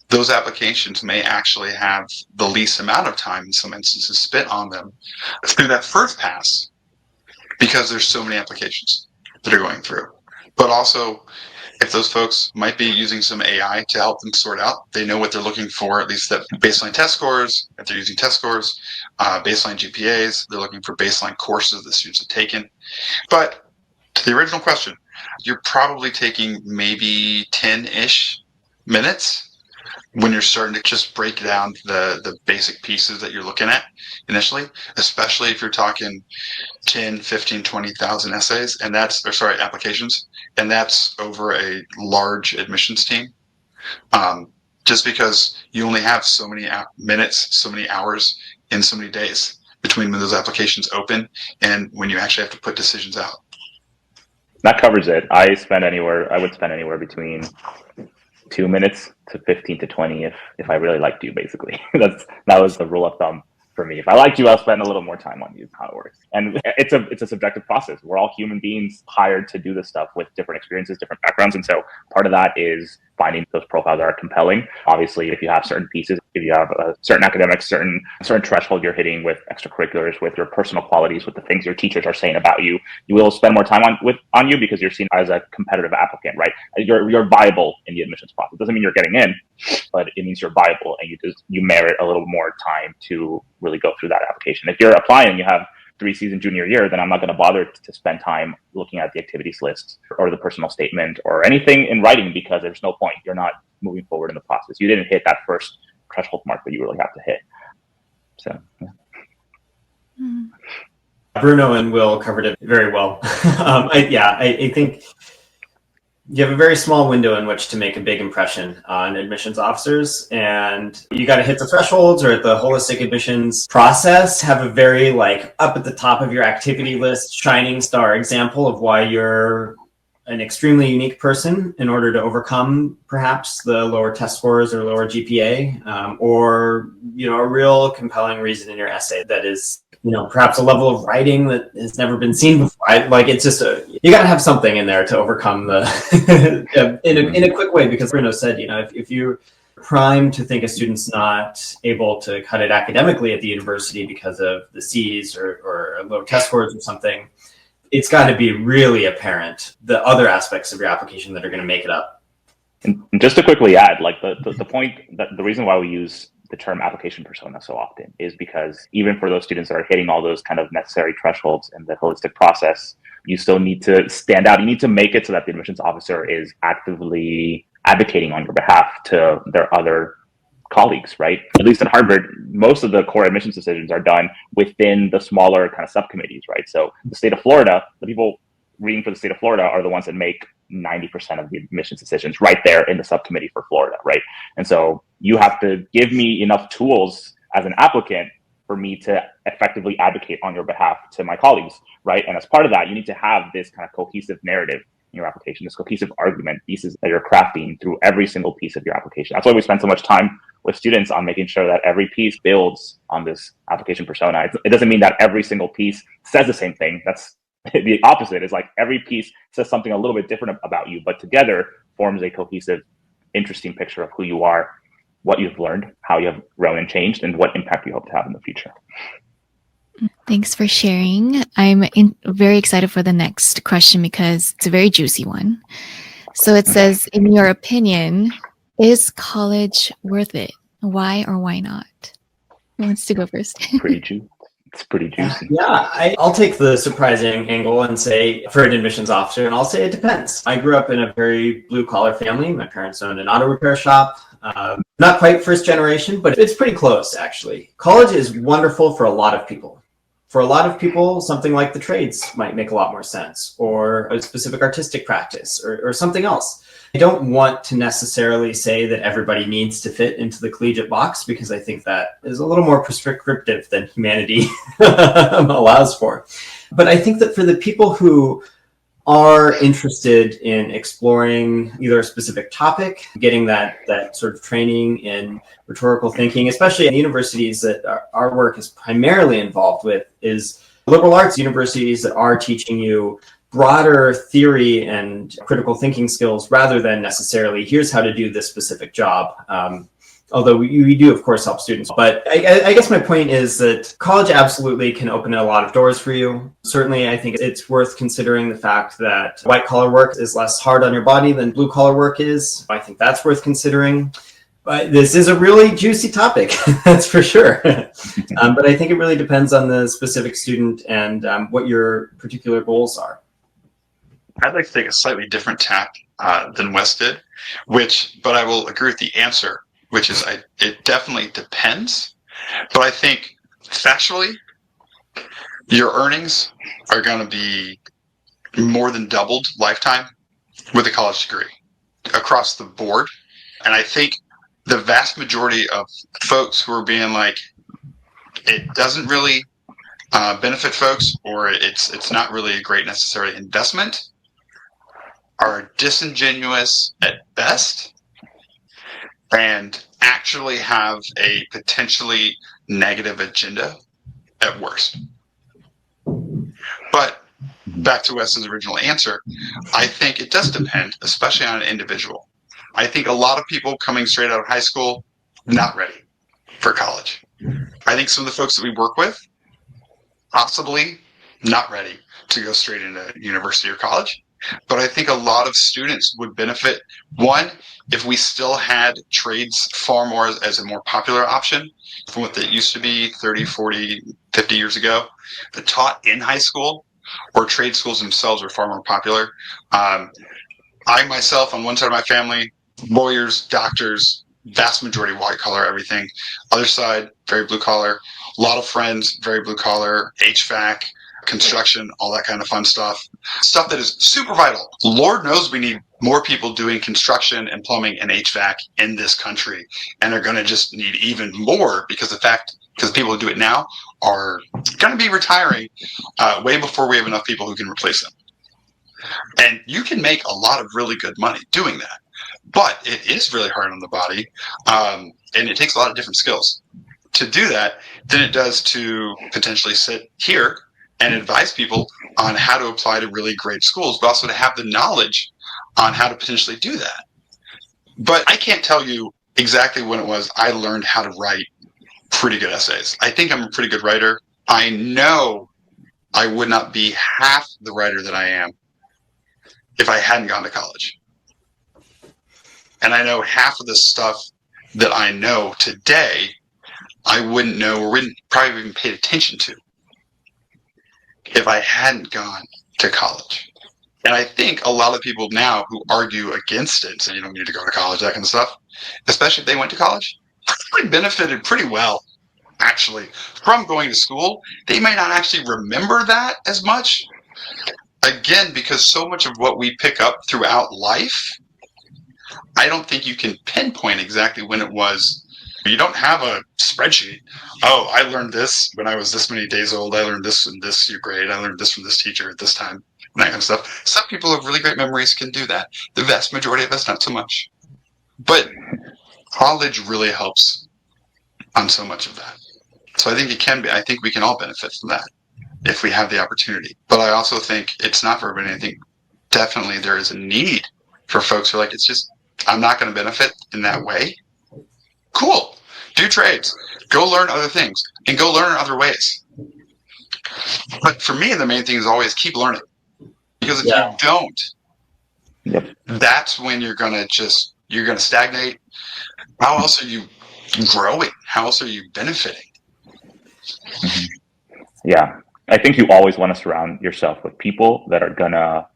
those applications may actually have the least amount of time in some instances spent on them through that first pass, because there's so many applications that are going through. But also, if those folks might be using some AI to help them sort out, they know what they're looking for, at least that baseline test scores. If they're using test scores, baseline GPAs, they're looking for baseline courses the students have taken. But to the original question, you're probably taking maybe 10-ish minutes when you're starting to just break down the basic pieces that you're looking at initially, especially if you're talking 10, 15, 20,000 essays, applications, and that's over a large admissions team. Just because you only have so many minutes, so many hours, and so many days between when those applications open and when you actually have to put decisions out. That covers it. I would spend anywhere between 2 minutes to 15 to 20 if I really liked you, basically. That was the rule of thumb for me. If I liked you, I'll spend a little more time on you, how it works. And it's a subjective process. We're all human beings hired to do this stuff with different experiences, different backgrounds. And so part of that is finding those profiles that are compelling. Obviously, if you have certain pieces, if you have a certain academics, certain threshold you're hitting with extracurriculars, with your personal qualities, with the things your teachers are saying about you, you will spend more time on you because you're seen as a competitive applicant, right? You're viable in the admissions process. It doesn't mean you're getting in, but it means you're viable and you merit a little more time to really go through that application. If you're applying and you have 3 season junior year, then I'm not going to bother to spend time looking at the activities list or the personal statement or anything in writing, because there's no point. You're not moving forward in the process. You didn't hit that first threshold mark that you really have to hit. So, yeah. Bruno and Will covered it very well. I think you have a very small window in which to make a big impression on admissions officers, and you got to hit the thresholds or the holistic admissions process, have a very up at the top of your activity list shining star example of why you're an extremely unique person in order to overcome perhaps the lower test scores or lower GPA, or a real compelling reason in your essay that is perhaps a level of writing that has never been seen before. It's just you got to have something in there to overcome the in a quick way, because Bruno said, if you're primed to think a student's not able to cut it academically at the university because of the C's or low test scores or something, it's got to be really apparent the other aspects of your application that are going to make it up. And just to quickly add, like the point that the reason why we use the term application persona so often is because even for those students that are hitting all those kind of necessary thresholds in the holistic process, you still need to stand out. You need to make it so that the admissions officer is actively advocating on your behalf to their other colleagues, right? At least at Harvard, most of the core admissions decisions are done within the smaller kind of subcommittees, right? So the state of Florida, the people reading for the state of Florida are the ones that make 90% of the admissions decisions right there in the subcommittee for Florida, right? And so you have to give me enough tools as an applicant for me to effectively advocate on your behalf to my colleagues, right? And as part of that, you need to have this kind of cohesive narrative in your application, this cohesive argument pieces that you're crafting through every single piece of your application. That's why we spend so much time with students on making sure that every piece builds on this application persona. It doesn't mean that every single piece says the same thing. That's the opposite. Is like every piece says something a little bit different about you, but together forms a cohesive, interesting picture of who you are, what you've learned, how you have grown and changed, and what impact you hope to have in the future. Thanks for sharing. I'm very excited for the next question because it's a very juicy one. So it says, in your opinion, is college worth it? Why or why not? Who wants to go first? It's pretty juicy. Yeah, I'll take the surprising angle and say, for an admissions officer, and I'll say it depends. I grew up in a very blue-collar family. My parents owned an auto repair shop. Not quite first generation, but it's pretty close, actually. College is wonderful for a lot of people. For a lot of people, something like the trades might make a lot more sense, or a specific artistic practice, or something else. I don't want to necessarily say that everybody needs to fit into the collegiate box, because I think that is a little more prescriptive than humanity allows for. But I think that for the people who are interested in exploring either a specific topic, getting that sort of training in rhetorical thinking, especially in universities that our work is primarily involved with, is liberal arts universities that are teaching you broader theory and critical thinking skills rather than necessarily here's how to do this specific job. Although we do, of course, help students. But I guess my point is that college absolutely can open a lot of doors for you. Certainly, I think it's worth considering the fact that white-collar work is less hard on your body than blue-collar work is. I think that's worth considering. But this is a really juicy topic, that's for sure. But I think it really depends on the specific student and what your particular goals are. I'd like to take a slightly different tack than Wes did, but I will agree with the answer, which is it definitely depends. But I think factually, your earnings are going to be more than doubled lifetime with a college degree across the board. And I think the vast majority of folks who are being like, it doesn't really benefit folks, or it's not really a great necessary investment, are disingenuous at best and actually have a potentially negative agenda at worst. But back to Wes's original answer, I think it does depend, especially on an individual. I think a lot of people coming straight out of high school, not ready for college. I think some of the folks that we work with, possibly not ready to go straight into university or college. But I think a lot of students would benefit, one, if we still had trades far more as a more popular option from what they used to be 30, 40, 50 years ago, but taught in high school, or trade schools themselves were far more popular. I myself, on one side of my family, lawyers, doctors, vast majority white collar, everything. Other side, very blue collar. A lot of friends, very blue collar, HVAC, construction, all that kind of fun stuff. Stuff that is super vital. Lord knows we need more people doing construction and plumbing and HVAC in this country, and are going to just need even more because the people who do it now are going to be retiring way before we have enough people who can replace them. And you can make a lot of really good money doing that, but it is really hard on the body, and it takes a lot of different skills to do that than it does to potentially sit here and advise people on how to apply to really great schools, but also to have the knowledge on how to potentially do that. But I can't tell you exactly when it was I learned how to write pretty good essays. I think I'm a pretty good writer. I know I would not be half the writer that I am if I hadn't gone to college. And I know half of the stuff that I know today, I wouldn't know or wouldn't probably even paid attention to if I hadn't gone to college. And I think a lot of people now who argue against it, say you don't need to go to college, that kind of stuff, especially if they went to college, probably benefited pretty well, actually, from going to school. They may not actually remember that as much. Again, because so much of what we pick up throughout life, I don't think you can pinpoint exactly when it was. You don't have a spreadsheet. Oh, I learned this when I was this many days old. I learned this in this grade. I learned this from this teacher at this time. That kind of stuff. Some people with really great memories can do that. The vast majority of us, not so much. But college really helps on so much of that. So I think it can be. I think we can all benefit from that if we have the opportunity. But I also think it's not for everybody. I think definitely there is a need for folks who are like, it's just, I'm not going to benefit in that way. Cool. Do trades. Go learn other things and go learn in other ways. But for me, the main thing is always keep learning. Because if you don't, that's when you're going to stagnate. How else are you growing? How else are you benefiting? Yeah. I think you always want to surround yourself with people that are going to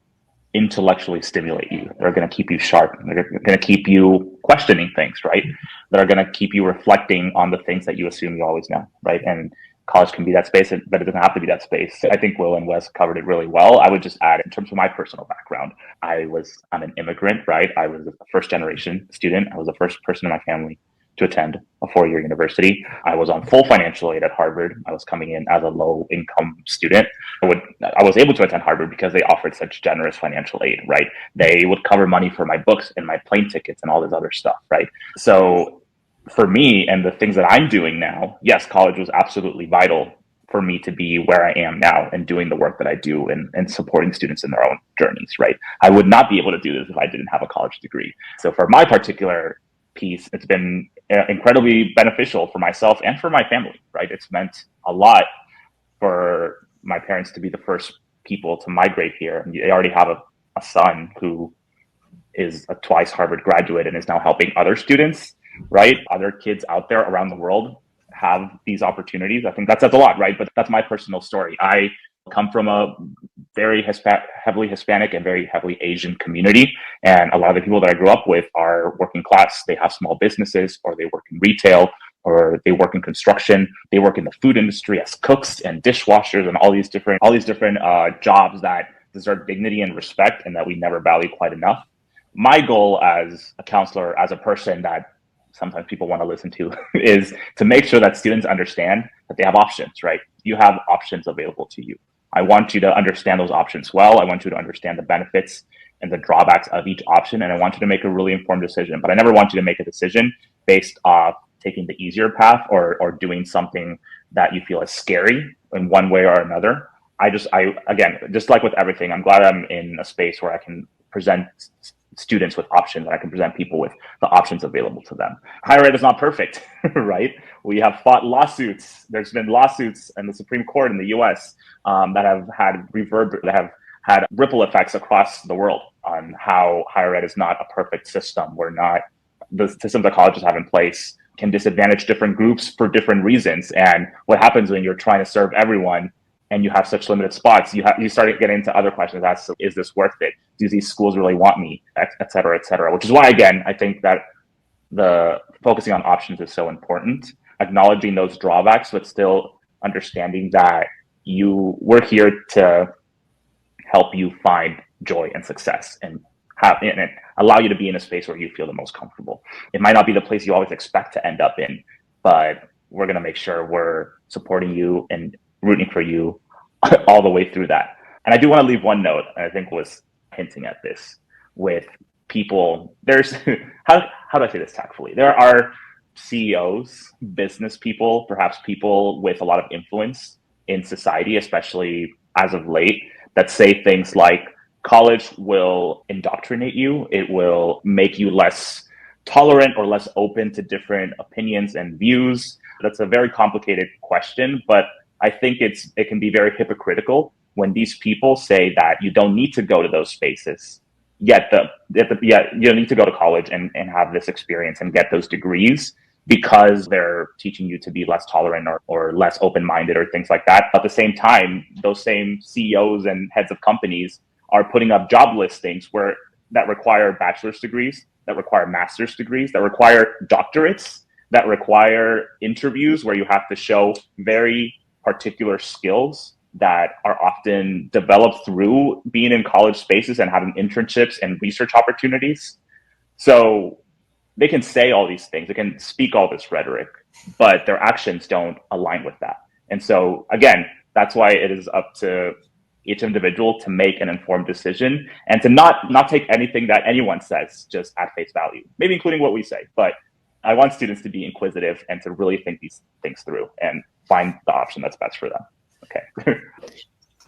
intellectually stimulate you. They're going to keep you sharp. They're going to keep you questioning things, right? That are going to keep you reflecting on the things that you assume you always know, right? And college can be that space, but it doesn't have to be that space. I think Will and Wes covered it really well. I would just add, in terms of my personal background, I'm an immigrant, right? I was a first generation student. I was the first person in my family to attend a 4-year university. I was on full financial aid at Harvard. I was coming in as a low income student. I was able to attend Harvard because they offered such generous financial aid, right? They would cover money for my books and my plane tickets and all this other stuff, right? So for me and the things that I'm doing now, yes, college was absolutely vital for me to be where I am now and doing the work that I do and supporting students in their own journeys, right? I would not be able to do this if I didn't have a college degree. So for my particular piece, it's been incredibly beneficial for myself and for my family, right? It's meant a lot for my parents to be the first people to migrate here. And they already have a son who is a twice Harvard graduate and is now helping other students, right? Other kids out there around the world have these opportunities. I think that says a lot, right? But that's my personal story. I come from a very heavily Hispanic and very heavily Asian community. And a lot of the people that I grew up with are working class. They have small businesses, or they work in retail, or they work in construction. They work in the food industry as cooks and dishwashers and all these different jobs that deserve dignity and respect and that we never value quite enough. My goal as a counselor, as a person that sometimes people want to listen to, is to make sure that students understand that they have options, right? You have options available to you. I want you to understand those options well. I want you to understand the benefits and the drawbacks of each option. And I want you to make a really informed decision. But I never want you to make a decision based off taking the easier path or doing something that you feel is scary in one way or another. Again, just like with everything, I'm glad I'm in a space where I can present students with options, and I can present people with the options available to them. Higher ed is not perfect, right? We have fought lawsuits. There's been lawsuits in the Supreme Court in the US that have had ripple effects across the world on how higher ed is not a perfect system. The systems that colleges have in place can disadvantage different groups for different reasons. And what happens when you're trying to serve everyone and you have such limited spots, you start getting into other questions. Is this worth it? Do these schools really want me? Et cetera, which is why, again, I think that the focusing on options is so important, acknowledging those drawbacks, but still understanding that we're here to help you find joy and success and allow you to be in a space where you feel the most comfortable. It might not be the place you always expect to end up in, but we're going to make sure we're supporting you and rooting for you all the way through that. And I do want to leave one note, and I think was hinting at this with people. There's how do I say this tactfully? There are CEOs, business people, perhaps people with a lot of influence in society, especially as of late, that say things like college will indoctrinate you. It will make you less tolerant or less open to different opinions and views. That's a very complicated question, but I think it can be very hypocritical when these people say that you don't need to go to those spaces, yet you don't need to go to college and have this experience and get those degrees because they're teaching you to be less tolerant or less open-minded or things like that. At the same time, those same CEOs and heads of companies are putting up job listings that require bachelor's degrees, that require master's degrees, that require doctorates, that require interviews where you have to show very particular skills that are often developed through being in college spaces and having internships and research opportunities. So they can say all these things, they can speak all this rhetoric, but their actions don't align with that. And so again, that's why it is up to each individual to make an informed decision and to not take anything that anyone says just at face value, maybe including what we say. But I want students to be inquisitive and to really think these things through and find the option that's best for them. Okay.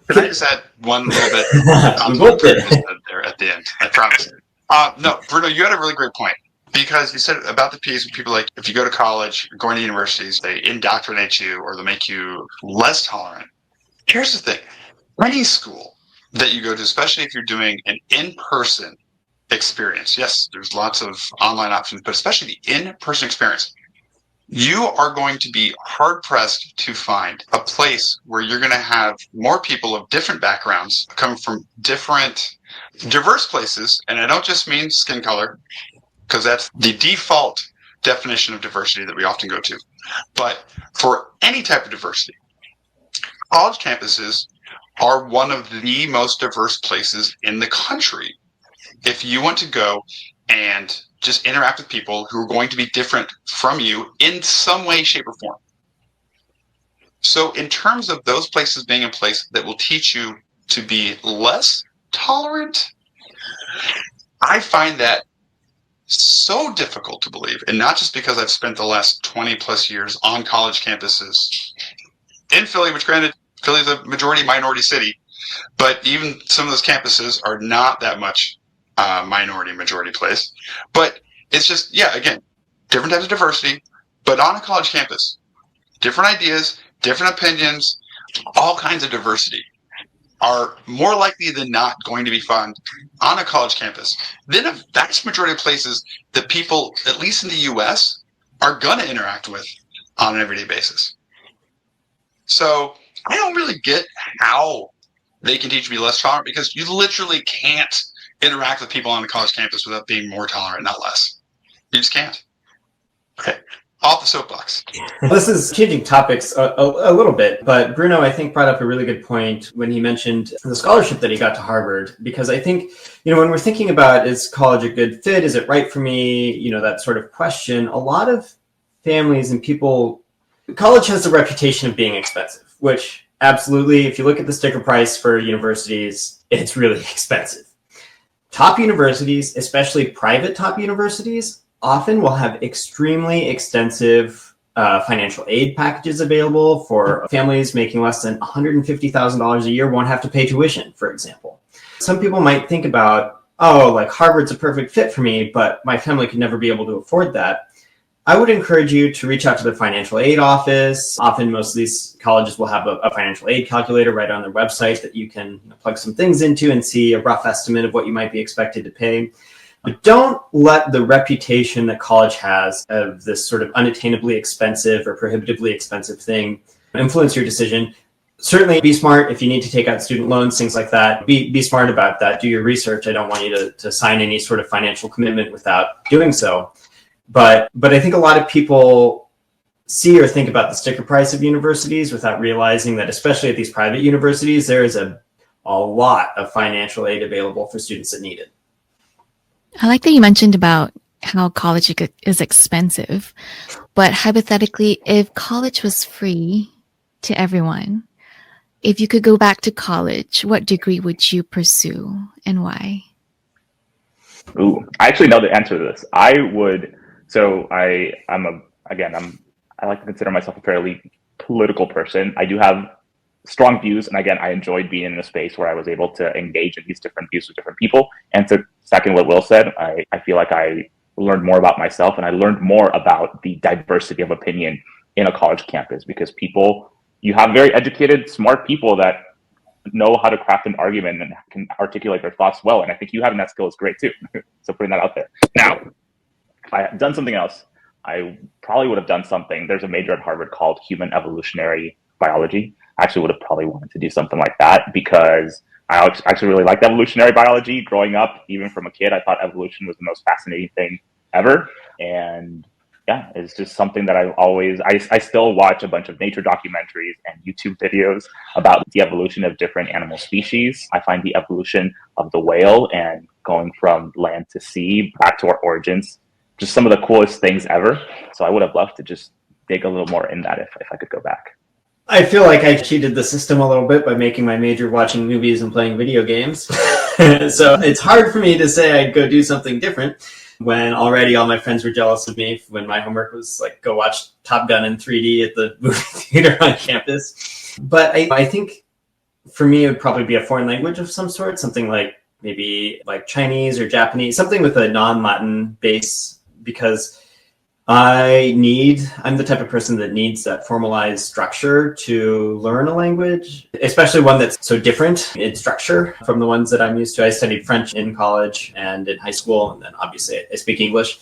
Can I just add one little bit on what Bruno said there at the end? I promise. No, Bruno, you had a really great point, because you said about the piece, people like, if you go to college, going to universities, they indoctrinate you or they make you less tolerant. Here's the thing. Any school that you go to, especially if you're doing an in-person experience, yes, there's lots of online options, but especially the in-person experience, you are going to be hard-pressed to find a place where you're going to have more people of different backgrounds coming from different, diverse places. And I don't just mean skin color, because that's the default definition of diversity that we often go to. But for any type of diversity, college campuses are one of the most diverse places in the country. If you want to go and just interact with people who are going to be different from you in some way, shape, or form. So in terms of those places being a place that will teach you to be less tolerant, I find that so difficult to believe. And not just because I've spent the last 20 plus years on college campuses in Philly, which granted, Philly's a majority minority city, but even some of those campuses are not that much minority majority place. But it's just, yeah, again, different types of diversity, but on a college campus, different ideas, different opinions, all kinds of diversity are more likely than not going to be found on a college campus than a vast majority of places that people, at least in the US, are going to interact with on an everyday basis. So I don't really get how they can teach me less tolerant, because you literally can't interact with people on a college campus without being more tolerant, not less. You just can't. Okay. Off the soapbox. This is changing topics a little bit, but Bruno, I think, brought up a really good point when he mentioned the scholarship that he got to Harvard, because I think, when we're thinking about, is college a good fit? Is it right for me? That sort of question. A lot of families and people, college has the reputation of being expensive, which absolutely, if you look at the sticker price for universities, it's really expensive. Top universities, especially private top universities, often will have extremely extensive financial aid packages available for families making less than $150,000 a year won't have to pay tuition, for example. Some people might think about, like Harvard's a perfect fit for me, but my family could never be able to afford that. I would encourage you to reach out to the financial aid office. Often most of these colleges will have a financial aid calculator right on their website that you can plug some things into and see a rough estimate of what you might be expected to pay. But don't let the reputation that college has of this sort of unattainably expensive or prohibitively expensive thing influence your decision. Certainly be smart if you need to take out student loans, things like that. Be smart about that. Do your research. I don't want you to sign any sort of financial commitment without doing so. But I think a lot of people see or think about the sticker price of universities without realizing that, especially at these private universities, there is a lot of financial aid available for students that need it. I like that you mentioned about how college is expensive, but hypothetically, if college was free to everyone, if you could go back to college, what degree would you pursue and why? Ooh, I actually know the answer to this. I would. So I like to consider myself a fairly political person. I do have strong views, and again, I enjoyed being in a space where I was able to engage in these different views with different people. And to second what Will said, I feel like I learned more about myself, and I learned more about the diversity of opinion in a college campus, because people you have very educated, smart people that know how to craft an argument and can articulate their thoughts well. And I think you having that skill is great too. So putting that out there. Now, if I had done something else, I probably would have done something. There's a major at Harvard called human evolutionary biology. I actually would have probably wanted to do something like that because I actually really liked evolutionary biology. Growing up, even from a kid, I thought evolution was the most fascinating thing ever. And yeah, it's just something that I still watch a bunch of nature documentaries and YouTube videos about the evolution of different animal species. I find the evolution of the whale and going from land to sea back to our origins just some of the coolest things ever. So I would have loved to just dig a little more in that if I could go back. I feel like I cheated the system a little bit by making my major watching movies and playing video games. So it's hard for me to say I'd go do something different when already all my friends were jealous of me when my homework was like, go watch Top Gun in 3D at the movie theater on campus. But I think for me, it would probably be a foreign language of some sort, something like maybe like Chinese or Japanese, something with a non-Latin base, because I'm the type of person that needs that formalized structure to learn a language, especially one that's so different in structure from the ones that I'm used to. I studied French in college and in high school, and then obviously I speak English.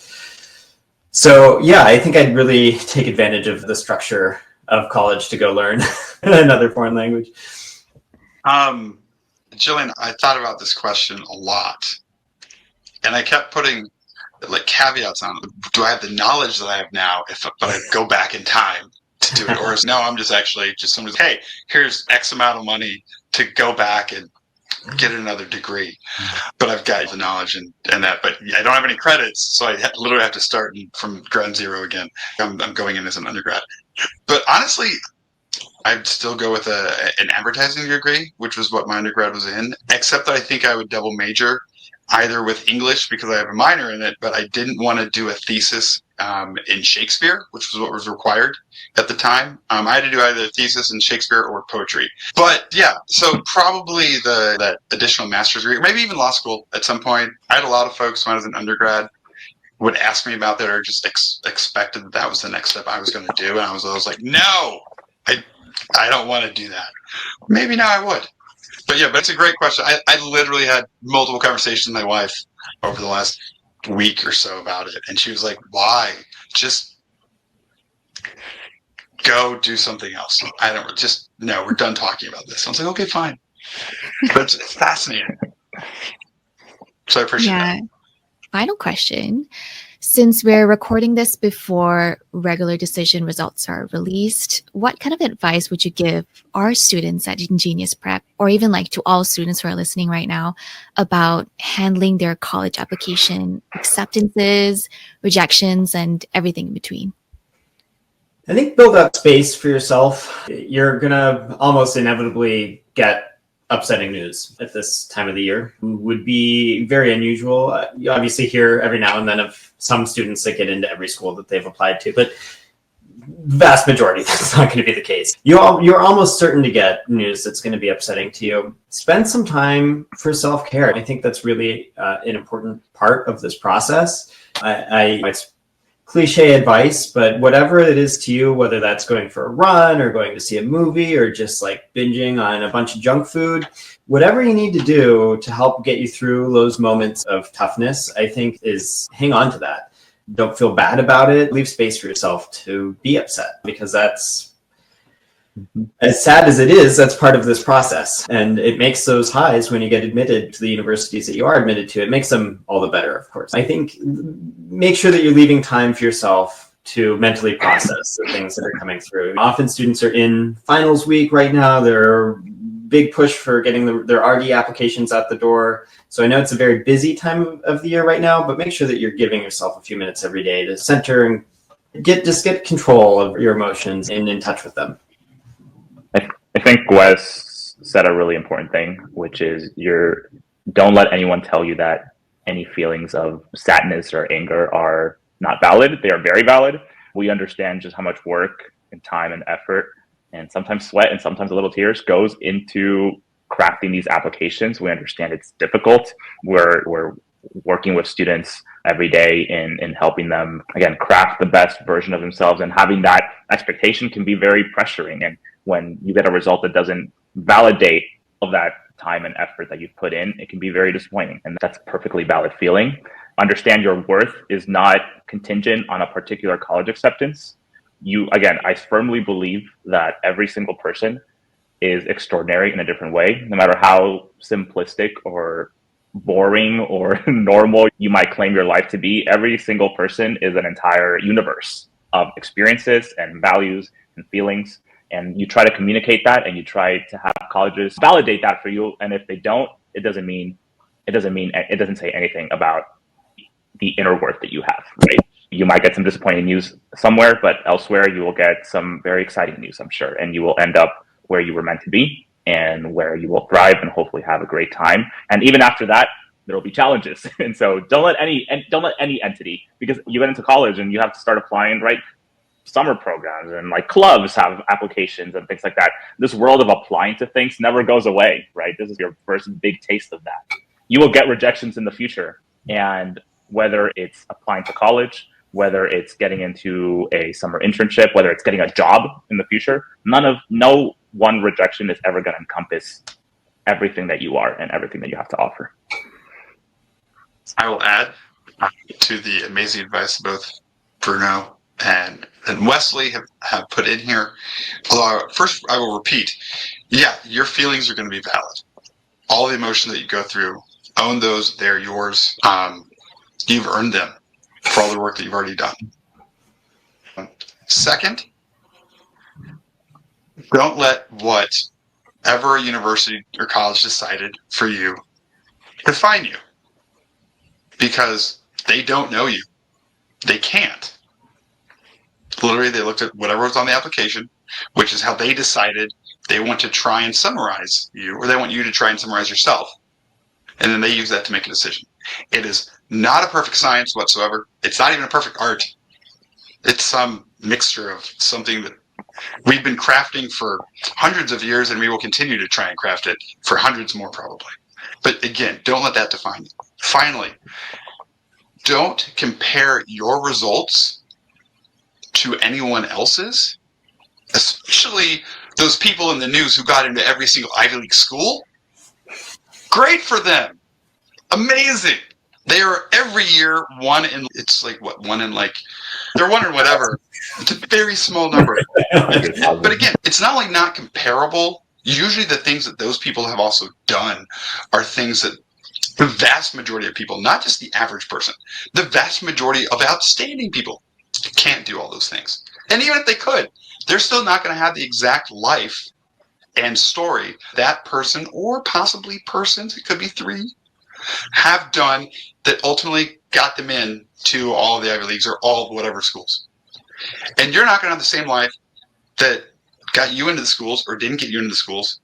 So yeah, I think I'd really take advantage of the structure of college to go learn another foreign language. Jillian, I thought about this question a lot, and I kept putting like caveats on it. Do I have the knowledge that I have now but I go back in time to do it? Or no, I'm just someone's, hey, here's X amount of money to go back and get another degree. But I've got the knowledge and that, but I don't have any credits. So I literally have to start from ground zero again. I'm going in as an undergrad. But honestly, I'd still go with an advertising degree, which was what my undergrad was in, except that I think I would double major either with English because I have a minor in it, but I didn't want to do a thesis in Shakespeare, which was what was required at the time. I had to do either a thesis in Shakespeare or poetry. But yeah, so probably that additional master's degree, or maybe even law school at some point. I had a lot of folks when I was an undergrad would ask me about that or just expected that was the next step I was going to do. And I was always like, no, I don't want to do that. Maybe now I would. But yeah, but it's a great question. I literally had multiple conversations with my wife over the last week or so about it. And she was like, why? Just go do something else. No, we're done talking about this. I was like, okay, fine. But it's fascinating. So I appreciate that. Final question. Since we're recording this before regular decision results are released, what kind of advice would you give our students at InGenius Prep, or even like to all students who are listening right now, about handling their college application, acceptances, rejections, and everything in between? I think build up space for yourself. You're going to almost inevitably get upsetting news at this time of the year. Would be very unusual. You obviously hear every now and then of some students that get into every school that they've applied to, but vast majority, that's not going to be the case. You're almost certain to get news that's going to be upsetting to you. Spend some time for self-care. I think that's really an important part of this process. It's cliche advice, but whatever it is to you, whether that's going for a run or going to see a movie or just like binging on a bunch of junk food, whatever you need to do to help get you through those moments of toughness, I think is hang on to that. Don't feel bad about it. Leave space for yourself to be upset, because that's, as sad as it is, that's part of this process. And it makes those highs when you get admitted to the universities that you are admitted to, it makes them all the better, of course. I think make sure that you're leaving time for yourself to mentally process the things that are coming through. Often students are in finals week right now. They're big push for getting their RD applications out the door. So I know it's a very busy time of the year right now, but make sure that you're giving yourself a few minutes every day to center and get control of your emotions and in touch with them. I think Wes said a really important thing, which is don't let anyone tell you that any feelings of sadness or anger are not valid. They are very valid. We understand just how much work and time and effort and sometimes sweat and sometimes a little tears goes into crafting these applications. We understand it's difficult. We're working with students every day in helping them, again, craft the best version of themselves, and having that expectation can be very pressuring. And when you get a result that doesn't validate all that time and effort that you've put in, it can be very disappointing. And that's a perfectly valid feeling. Understand your worth is not contingent on a particular college acceptance. Again, I firmly believe that every single person is extraordinary in a different way, no matter how simplistic or boring or normal you might claim your life to be. Every single person is an entire universe of experiences and values and feelings. And you try to communicate that, and you try to have colleges validate that for you. And if they don't, it doesn't say anything about the inner worth that you have, right? You might get some disappointing news somewhere, but elsewhere you will get some very exciting news, I'm sure. And you will end up where you were meant to be and where you will thrive and hopefully have a great time. And even after that, there will be challenges. And so don't let any entity, because you get into college and you have to start applying, right? Summer programs and like clubs have applications and things like that. This world of applying to things never goes away, right? This is your first big taste of that. You will get rejections in the future. And whether it's applying to college, whether it's getting into a summer internship, whether it's getting a job in the future, no one rejection is ever going to encompass everything that you are and everything that you have to offer. I will add to the amazing advice both Bruno and Wesley have put in here. Although first I will repeat, yeah, your feelings are going to be valid. All the emotions that you go through, own those, they're yours. You've earned them for all the work that you've already done. Second, don't let whatever university or college decided for you define you, because they don't know you. They can't. Literally, they looked at whatever was on the application, which is how they decided they want to try and summarize you, or they want you to try and summarize yourself. And then they use that to make a decision. It is not a perfect science whatsoever. It's not even a perfect art. It's some mixture of something that we've been crafting for hundreds of years, and we will continue to try and craft it for hundreds more probably. But again, don't let that define you. Finally, don't compare your results to anyone else's, especially those people in the news who got into every single Ivy League school. Great for them. Amazing. They are every year one in whatever. It's a very small number. But again, it's not only not comparable. Usually the things that those people have also done are things that the vast majority of people, not just the average person, the vast majority of outstanding people can't do all those things. And even if they could, they're still not going to have the exact life and story that person, or possibly persons, it could be three, have done that ultimately got them in to all of the Ivy Leagues or all of whatever schools. And you're not going to have the same life that got you into the schools or didn't get you into the schools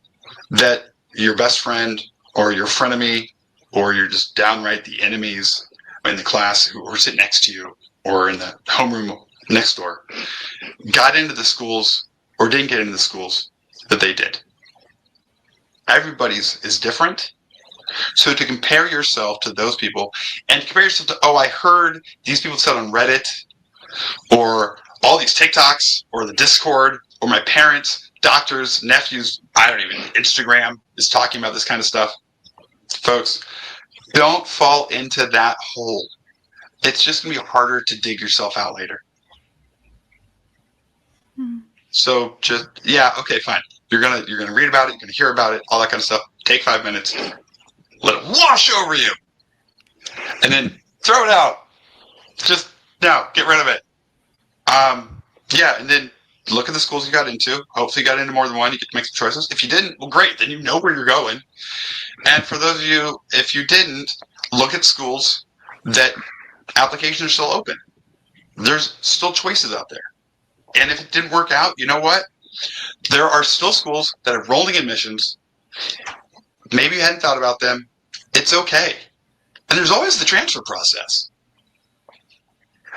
that your best friend or your frenemy or you're just downright the enemies in the class who are sitting next to you or in the homeroom next door got into the schools or didn't get into the schools that they did. Everybody's is different. So to compare yourself to those people and compare yourself to, I heard these people said on Reddit or all these TikToks or the Discord or my parents, doctors, nephews, Instagram is talking about this kind of stuff. Folks, don't fall into that hole. It's just going to be harder to dig yourself out later. So just, okay, fine. You're gonna read about it, you're gonna hear about it, all that kind of stuff. Take 5 minutes, let it wash over you, and then throw it out. Just get rid of it. And then look at the schools you got into. Hopefully you got into more than one. You get to make some choices. If you didn't, well, great. Then you know where you're going. And for those of you, if you didn't, look at schools that applications are still open. There's still choices out there. And if it didn't work out, you know what? There are still schools that have rolling admissions. Maybe you hadn't thought about them. It's okay. And there's always the transfer process.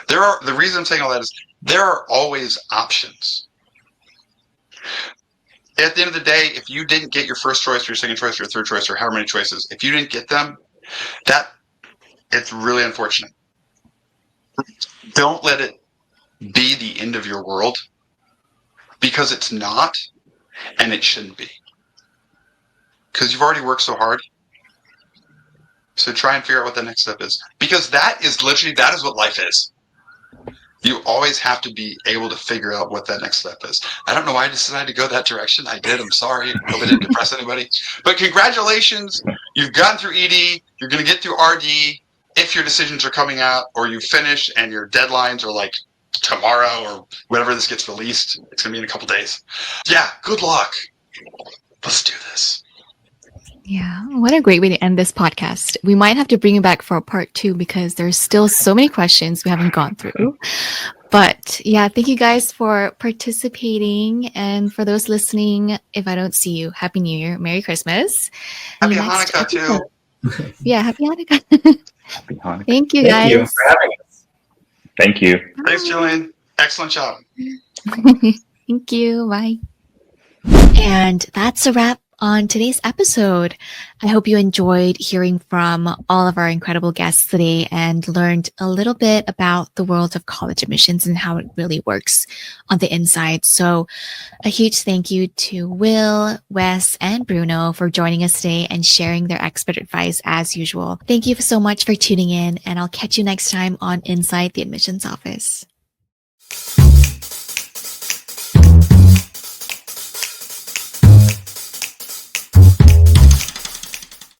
The reason I'm saying all that is there are always options. At the end of the day, if you didn't get your first choice, your second choice, your third choice, or however many choices, if you didn't get them, it's really unfortunate. Don't let it be the end of your world, because it's not. And it shouldn't be. Because you've already worked so hard. So try and figure out what the next step is. Because that is what life is. You always have to be able to figure out what that next step is. I don't know why I decided to go that direction. I did. I'm sorry. I hope I didn't depress anybody. But congratulations. You've gotten through ED. You're going to get through RD if your decisions are coming out or you finish and your deadlines are like tomorrow or whenever this gets released. It's going to be in a couple days. Yeah, good luck. Let's do this. Yeah, what a great way to end this podcast. We might have to bring you back for a part 2 because there's still so many questions we haven't gone through. But yeah, thank you guys for participating. And for those listening, if I don't see you, Happy New Year, Merry Christmas. Happy Next Hanukkah too. episode- Yeah, Happy Hanukkah. Happy Hanukkah. Thank you, Thank guys. you for having us. Thank you. Thanks, Jillian. Excellent job. Thank you. Bye. And that's a wrap on today's episode. I hope you enjoyed hearing from all of our incredible guests today and learned a little bit about the world of college admissions and how it really works on the inside. So a huge thank you to Will, Wes, and Bruno for joining us today and sharing their expert advice as usual. Thank you so much for tuning in, and I'll catch you next time on Inside the Admissions Office.